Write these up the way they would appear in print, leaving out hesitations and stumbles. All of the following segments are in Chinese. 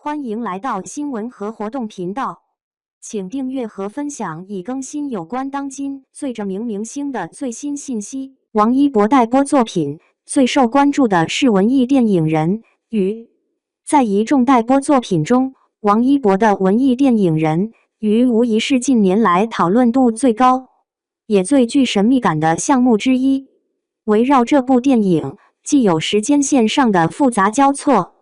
欢迎来到新闻和活动频道，请订阅和分享已更新有关当今最着名明星的最新信息。王一博待播作品最受关注的是文艺电影人鱼。在一众待播作品中，王一博的文艺电影人鱼无疑是近年来讨论度最高，也最具神秘感的项目之一。围绕这部电影，既有时间线上的复杂交错，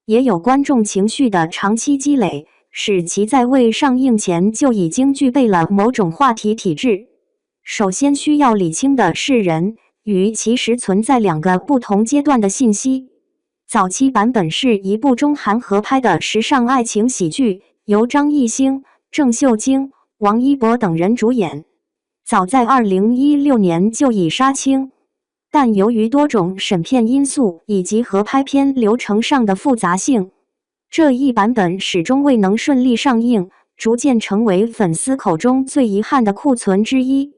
也有观众情绪的长期积累，使其在未上映前就已经具备了某种话题体制。首先需要理清的是，人鱼其实存在两个不同阶段的信息。早期版本是一部中韩合拍的时尚爱情喜剧，由张艺兴、郑秀晶、王一博等人主演，早在2016年就已杀青。但由于多种审片因素以及合拍片流程上的复杂性，这一版本始终未能顺利上映，逐渐成为粉丝口中最遗憾的库存之一。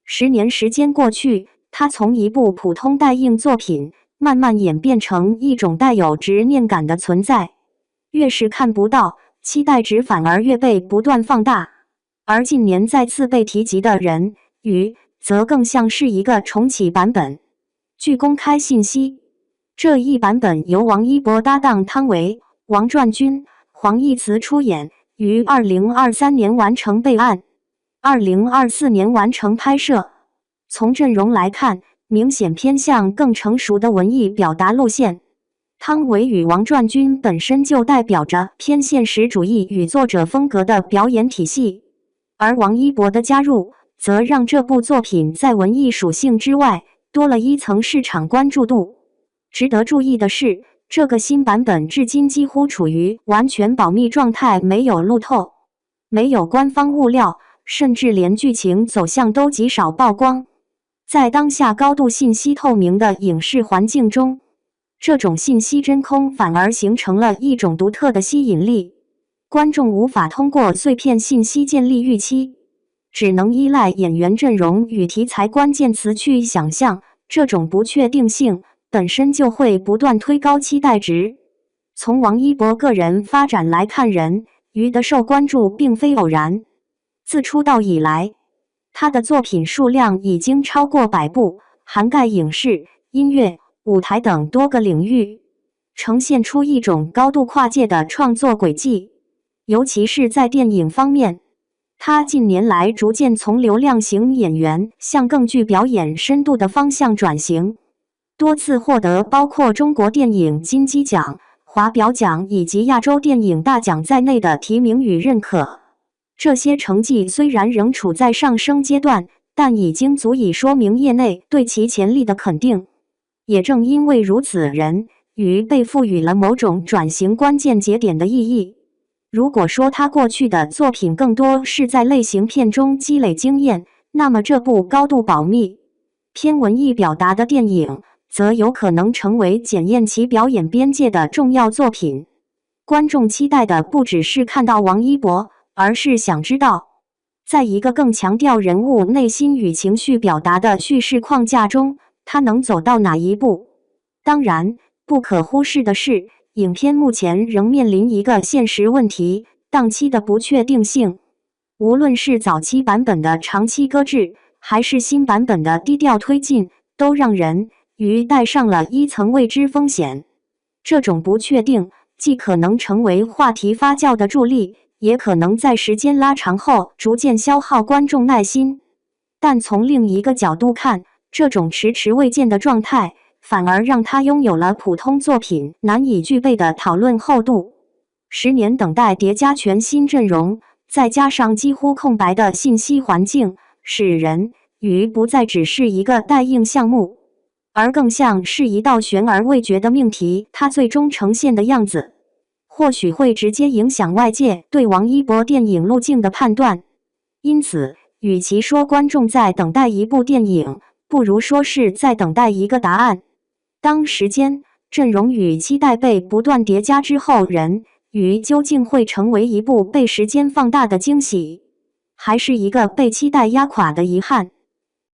10年时间过去，它从一部普通待映作品，慢慢演变成一种带有执念感的存在。越是看不到，期待值反而越被不断放大。而近年再次被提及的人鱼，则更像是一个重启版本。据公开信息，这一版本由王一博搭档汤唯、王传君、黄义慈出演，于2023年完成备案，2024年完成拍摄。从阵容来看，明显偏向更成熟的文艺表达路线。汤唯与王传君本身就代表着偏现实主义与作者风格的表演体系，而王一博的加入，则让这部作品在文艺属性之外，多了一层市场关注度。值得注意的是，这个新版本至今几乎处于完全保密状态，没有路透，没有官方物料，甚至连剧情走向都极少曝光。在当下高度信息透明的影视环境中，这种信息真空反而形成了一种独特的吸引力。观众无法通过碎片信息建立预期，只能依赖演员阵容与题材关键词去想象。这种不确定性本身就会不断推高期待值。从王一博个人发展来看，人鱼的受关注并非偶然。自出道以来，他的作品数量已经超过100部，涵盖影视、音乐、舞台等多个领域，呈现出一种高度跨界的创作轨迹。尤其是在电影方面，他近年来逐渐从流量型演员向更具表演深度的方向转型，多次获得包括中国电影金鸡奖、华表奖以及亚洲电影大奖在内的提名与认可。这些成绩虽然仍处在上升阶段，但已经足以说明业内对其潜力的肯定。也正因为如此，人鱼被赋予了某种转型关键节点的意义。如果说他过去的作品更多是在类型片中积累经验，那么这部高度保密、偏文艺表达的电影，则有可能成为检验其表演边界的重要作品。观众期待的不只是看到王一博，而是想知道，在一个更强调人物内心与情绪表达的叙事框架中，他能走到哪一步。当然，不可忽视的是，影片目前仍面临一个现实问题：档期的不确定性。无论是早期版本的长期搁置，还是新版本的低调推进，都让人鱼带上了一层未知风险。这种不确定，既可能成为话题发酵的助力，也可能在时间拉长后逐渐消耗观众耐心。但从另一个角度看，这种迟迟未见的状态，反而让他拥有了普通作品难以具备的讨论厚度。10年等待叠加全新阵容，再加上几乎空白的信息环境，使人鱼不再只是一个待映项目，而更像是一道悬而未决的命题。它最终呈现的样子，或许会直接影响外界对王一博电影路径的判断。因此，与其说观众在等待一部电影，不如说是在等待一个答案。当时间、阵容与期待被不断叠加之后，人鱼究竟会成为一部被时间放大的惊喜，还是一个被期待压垮的遗憾？